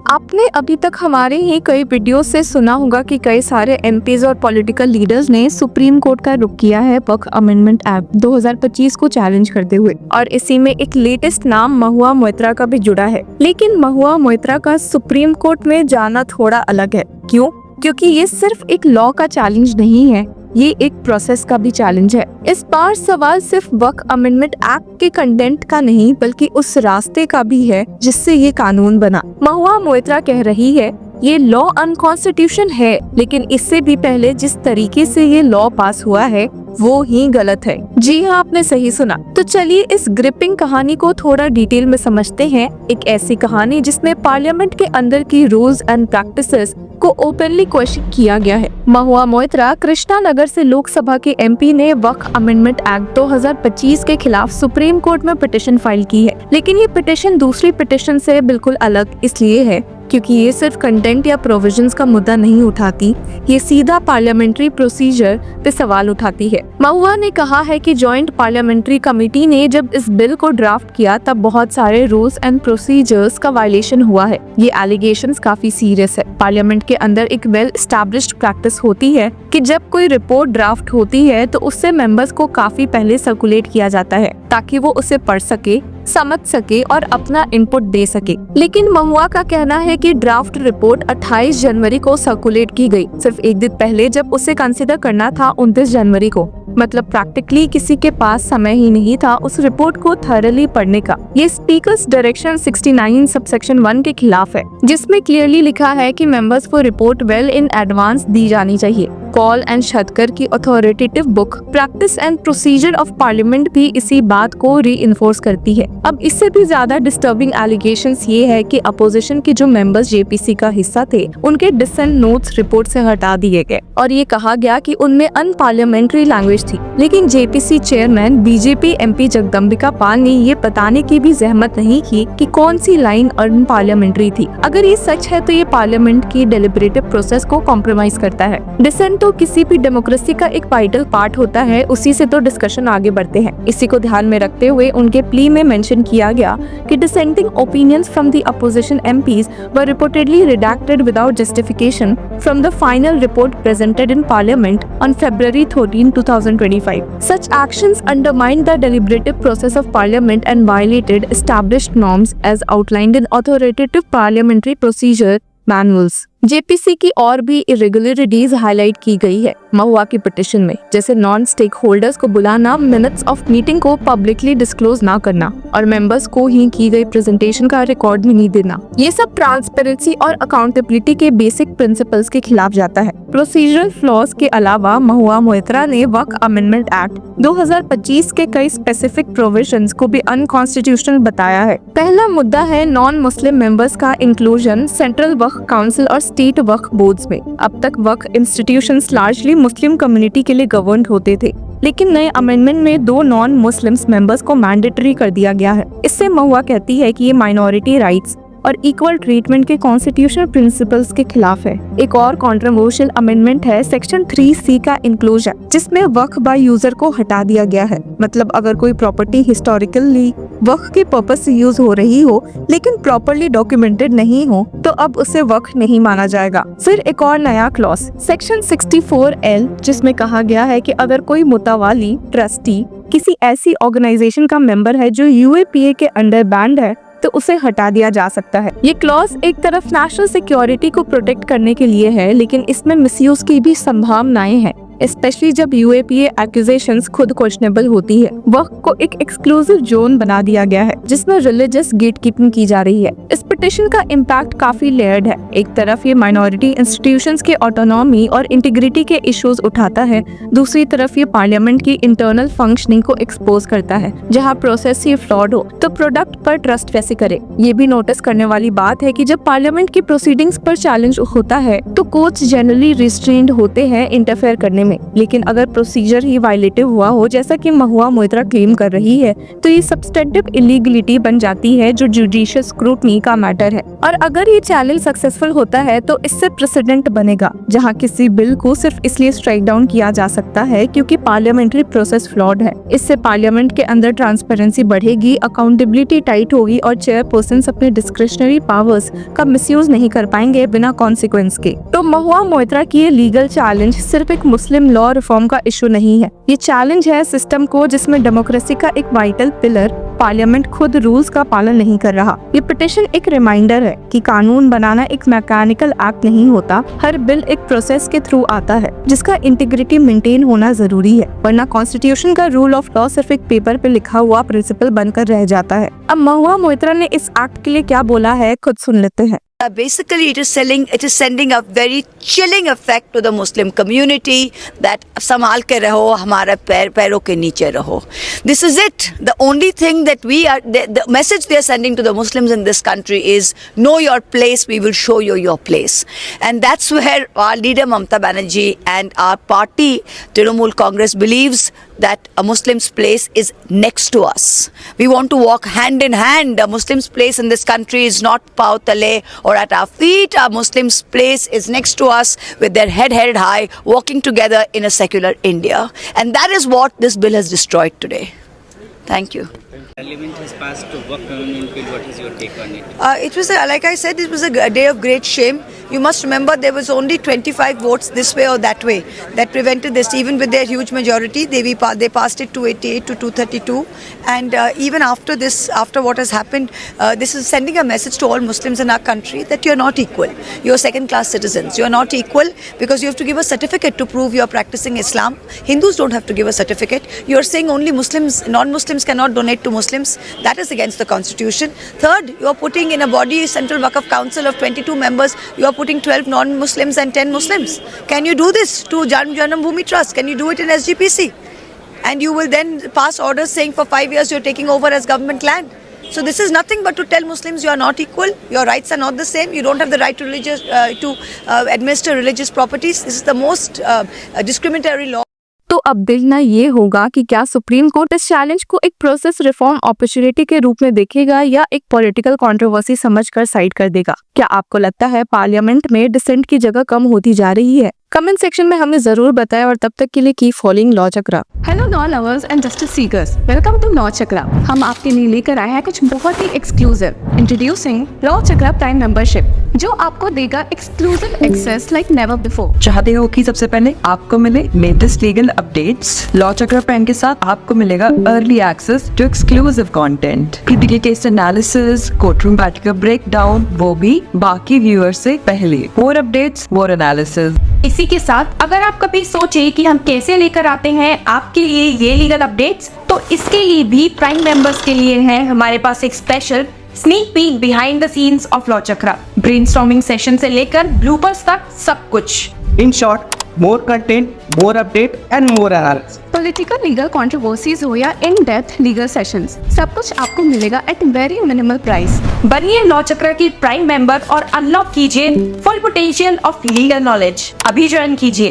आपने अभी तक हमारे ही कई वीडियो से सुना होगा कि कई सारे एमपीज और पॉलिटिकल लीडर्स ने सुप्रीम कोर्ट का रुख किया है वक्फ अमेंडमेंट एक्ट 2025 को चैलेंज करते हुए, और इसी में एक लेटेस्ट नाम महुआ मोइत्रा का भी जुड़ा है। लेकिन महुआ मोइत्रा का सुप्रीम कोर्ट में जाना थोड़ा अलग है। क्यों? क्योंकि ये सिर्फ एक लॉ का चैलेंज नहीं है, ये एक प्रोसेस का भी चैलेंज है। इस बार सवाल सिर्फ वक्फ अमेंडमेंट एक्ट के कंटेंट का नहीं बल्कि उस रास्ते का भी है जिससे ये कानून बना। महुआ मोइत्रा कह रही है ये लॉ अनकॉन्स्टिट्यूशन है, लेकिन इससे भी पहले जिस तरीके से ये लॉ पास हुआ है वो ही गलत है। जी हाँ, आपने सही सुना। तो चलिए इस ग्रिपिंग कहानी को थोड़ा डिटेल में समझते हैं। एक ऐसी कहानी जिसमें पार्लियामेंट के अंदर की रूल्स एंड प्रैक्टिसेस को ओपनली क्वेश्चन किया गया है। महुआ मोइत्रा कृष्णानगर से लोकसभा के एमपी ने वक्फ अमेंडमेंट एक्ट 2025 के खिलाफ सुप्रीम कोर्ट में पिटीशन फाइल की है। लेकिन ये पिटीशन दूसरी पिटीशन से बिल्कुल अलग इसलिए है क्योंकि ये सिर्फ कंटेंट या प्रोविजंस का मुद्दा नहीं उठाती, ये सीधा पार्लियामेंट्री प्रोसीजर पे सवाल उठाती है। महुआ ने कहा है कि जॉइंट पार्लियामेंट्री कमेटी ने जब इस बिल को ड्राफ्ट किया तब बहुत सारे रूल्स एंड प्रोसीजर्स का वायलेशन हुआ है। ये एलिगेशंस काफी सीरियस है। पार्लियामेंट के अंदर एक वेल एस्टैब्लिश्ड प्रैक्टिस होती है कि जब कोई रिपोर्ट ड्राफ्ट होती है तो उससे मेंबर्स को काफी पहले सर्कुलेट किया जाता है ताकि वो उसे पढ़ सके, समझ सके और अपना इनपुट दे सके। लेकिन महुआ का कहना है कि ड्राफ्ट रिपोर्ट 28 जनवरी को सर्कुलेट की गई, सिर्फ एक दिन पहले जब उसे कंसिडर करना था 29 जनवरी को। मतलब प्रैक्टिकली किसी के पास समय ही नहीं था उस रिपोर्ट को थॉरली पढ़ने का। ये स्पीकर्स डायरेक्शन 69 सबसेक्शन 1 के खिलाफ है, जिसमें क्लियरली लिखा है कि मेंबर्स को रिपोर्ट वेल इन एडवांस दी जानी चाहिए। कॉल एंड शतकर की authoritative book practice and procedure of parliament भी इसी बात को रीइंफोर्स करती है। अब इससे भी ज्यादा डिस्टर्बिंग एलिगेशंस ये है कि अपोजिशन के जो मेंबर्स जेपीसी का हिस्सा थे उनके डिसेंट नोट्स रिपोर्ट से हटा दिए गए और ये कहा गया कि उनमें अनपार्लियामेंट्री लैंग्वेज थी। लेकिन JPC chairman BJP MP Jagdambika Pal ने ये बताने की भी जहमत नहीं की कि कौन सी लाइन अनपार्लियामेंट्री थी। अगर ये सच है तो ये पार्लियामेंट की डेलिब्रेटिव प्रोसेस को कॉम्प्रोमाइज करता है। डिसेंट तो किसी भी डेमोक्रेसी का एक वाइटल पार्ट होता है, उसी से तो डिस्कशन आगे बढ़ते हैं। इसी को ध्यान में रखते हुए उनके प्ली में मेंशन किया गया कि dissenting opinions from the opposition MPs were reportedly redacted without justification from the final report presented in Parliament on February 13, 2025. Such actions undermined the deliberative process of Parliament and violated established norms as outlined in authoritative parliamentary procedure manuals. JPC की और भी irregularities highlight की गई है महुआ की petition में, जैसे non stake holders को बुलाना, मिनट्स ऑफ मीटिंग को पब्लिकली डिस्क्लोज ना करना और मेंबर्स को ही की गई प्रेजेंटेशन का रिकॉर्ड भी नहीं देना। ये सब ट्रांसपेरेंसी और अकाउंटेबिलिटी के बेसिक प्रिंसिपल्स के खिलाफ जाता है। प्रोसीजरल फ्लॉज के अलावा महुआ मोइत्रा ने वक्फ अमेंडमेंट एक्ट 2025 के कई स्पेसिफिक प्रोविजंस को भी अनकॉन्स्टिट्यूशनल बताया है। पहला मुद्दा है नॉन मुस्लिम मेंबर्स का इंक्लूजन सेंट्रल वक्फ काउंसिल और स्टेट वक्फ बोर्ड्स में। अब तक वक्फ इंस्टीट्यूशंस लार्जली मुस्लिम कम्युनिटी के लिए गवर्न होते थे, लेकिन नए अमेंडमेंट में 2 नॉन मुस्लिम्स मेंबर्स को मैंडेटरी कर दिया गया है। इससे महुआ कहती है कि ये माइनॉरिटी राइट्स और इक्वल ट्रीटमेंट के कॉन्स्टिट्यूशनल प्रिंसिपल्स के खिलाफ है। एक और कंट्रोवर्शियल अमेंडमेंट है सेक्शन 3C का इंक्लूजन, जिसमें वक्फ बाय यूजर को हटा दिया गया है। मतलब अगर कोई प्रॉपर्टी हिस्टोरिकली वक्फ के पर्पस से यूज हो रही हो लेकिन प्रॉपरली डॉक्यूमेंटेड नहीं हो तो अब उसे वक्फ नहीं माना जाएगा। फिर एक और नया क्लॉज सेक्शन 64L, जिसमें कहा गया है कि अगर कोई मुतवाली ट्रस्टी किसी ऐसी ऑर्गेनाइजेशन का मेंबर है जो यूएपीए के अंडर बैंड है तो उसे हटा दिया जा सकता है। ये क्लॉज एक तरफ नेशनल सिक्योरिटी को प्रोटेक्ट करने के लिए है, लेकिन इसमें मिसयूज की भी संभावनाएं हैं, स्पेशली जब यूएपीए एक्यूजेशंस खुद क्वेश्चनेबल होती है। वक्फ को एक एक्सक्लूसिव जोन बना दिया गया है जिसमें रिलीजियस गेट कीपिंग की जा रही है। इस पिटीशन का इम्पैक्ट काफी लेयर्ड है। एक तरफ ये माइनॉरिटी इंस्टीट्यूशंस के ऑटोनॉमी और इंटीग्रिटी के इश्यूज उठाता है, दूसरी तरफ ये पार्लियामेंट की इंटरनल फंक्शनिंग को एक्सपोज करता है। जहाँ प्रोसेस ही फ्लॉड हो तो प्रोडक्ट पर ट्रस्ट कैसे करे। ये भी नोटिस करने वाली बात है कि जब पार्लियामेंट की प्रोसीडिंग्स पर चैलेंज होता है तो कोर्ट्स जनरली रिस्ट्रेन्ड होते हैं इंटरफेयर करने करने में। लेकिन अगर प्रोसीजर ही वायलेटिव हुआ हो, जैसा कि महुआ मोइत्रा क्लेम कर रही है, तो ये सब्सटेंटिव इलीगलिटी बन जाती है जो जुडिशियल स्क्रूटनी का मैटर है। और अगर ये चैलेंज सक्सेसफुल होता है तो इससे प्रेसिडेंट बनेगा जहां किसी बिल को सिर्फ इसलिए स्ट्राइक डाउन किया जा सकता है क्योंकि पार्लियामेंट्री प्रोसेस फ्लॉड है। इससे पार्लियामेंट के अंदर ट्रांसपेरेंसी बढ़ेगी, अकाउंटेबिलिटी टाइट होगी और चेयरपर्सन अपने डिस्क्रिशनरी पावर्स का मिसयूज नहीं कर पाएंगे बिना कॉन्सिक्वेंस के। तो महुआ मोइत्रा की ये लीगल चैलेंज सिर्फ एक मुस्लिम लॉ रिफॉर्म का इशू नहीं है, ये चैलेंज है सिस्टम को जिसमें डेमोक्रेसी का एक वाइटल पिलर पार्लियामेंट खुद रूल्स का पालन नहीं कर रहा। ये पिटीशन एक रिमाइंडर है कि कानून बनाना एक मैकेनिकल एक्ट नहीं होता, हर बिल एक प्रोसेस के थ्रू आता है जिसका इंटीग्रिटी मेंटेन होना जरूरी है, वरना कॉन्स्टिट्यूशन का रूल ऑफ लॉ सिर्फ एक पेपर पे लिखा हुआ प्रिंसिपल बनकर रह जाता है। अब महुआ मोइत्रा ने इस एक्ट के लिए क्या बोला है, खुद सुन लेते हैं। Basically, it is sending a very chilling effect to the Muslim community that संभाल के रहो, हमारे पैरों के नीचे रहो. This is it. The only thing that the message they are sending to the Muslims in this country is know your place. We will show you your place, and that's where our leader Mamata Banerjee and our party Trinamool Congress believes that a Muslim's place is next to us. We want to walk hand in hand. A Muslim's place in this country is not Pau Tale or at our feet. A Muslim's place is next to us with their head held high, walking together in a secular India. And that is what this bill has destroyed today. Thank you. Parliament has passed to work amendment bill. What is your take on it? It was, like I said, it was a day of great shame. You must remember there was only 25 votes this way or that way that prevented this. Even with their huge majority, they passed it 288 to 232. And even after this, after what has happened, this is sending a message to all Muslims in our country that you are not equal. You are second-class citizens. You are not equal because you have to give a certificate to prove you are practicing Islam. Hindus don't have to give a certificate. You are saying only Muslims, non-Muslims cannot donate to Muslims. That is against the constitution. Third, you are putting in a body, Central Waqf Council of 22 members, you are putting 12 non-Muslims and 10 Muslims. Can you do this to Janam Bhoomi Trust? Can you do it in SGPC? And you will then pass orders saying for 5 years you are taking over as government land. So this is nothing but to tell Muslims you are not equal, your rights are not the same, you don't have the right to administer religious properties. This is the most discriminatory law. तो अब देखना ये होगा कि क्या supreme court इस challenge को एक प्रोसेस रिफॉर्म अपॉर्चुनिटी के रूप में देखेगा या एक पॉलिटिकल कंट्रोवर्सी समझकर साइड कर देगा। क्या आपको लगता है पार्लियामेंट में डिसेंट की जगह कम होती जा रही है? कमेंट सेक्शन में हमें जरूर बताएं और तब तक के लिए keep following Law Chakra. Hello law lovers and justice seekers, welcome to Law Chakra. हम आपके लिए लेकर आए हैं कुछ बहुत ही exclusive. Introducing Law Chakra prime membership, जो आपको देगा exclusive access like never before. चाहते हो कि सबसे पहले आपको मिले latest legal updates? Law Chakra prime के साथ आपको मिलेगा early access to exclusive content, critical case analysis, courtroom बैठ का ब्रेकडाउन, वो भी बाकी व्यूअर्स से पहले। मोर अपडेट्स, मोर एनालिसिस। इसी के साथ अगर आप कभी सोचे कि हम कैसे लेकर आते हैं आपके लिए ये लीगल अपडेट्स, तो इसके लिए भी प्राइम मेंबर्स के लिए है हमारे पास एक special sneak peek behind the scenes of law chakra. Brainstorming session से लेकर ब्लूपर्स तक सब कुछ। In short, more content, more update and more analysis. Political legal controversies हो या इन डेप्थ लीगल सेशंस, सब कुछ आपको मिलेगा एट वेरी मिनिमल प्राइस। बनिए लॉ चक्र की प्राइम मेंबर और अनलॉक कीजिए full potential of legal knowledge. अभी ज्वाइन कीजिए।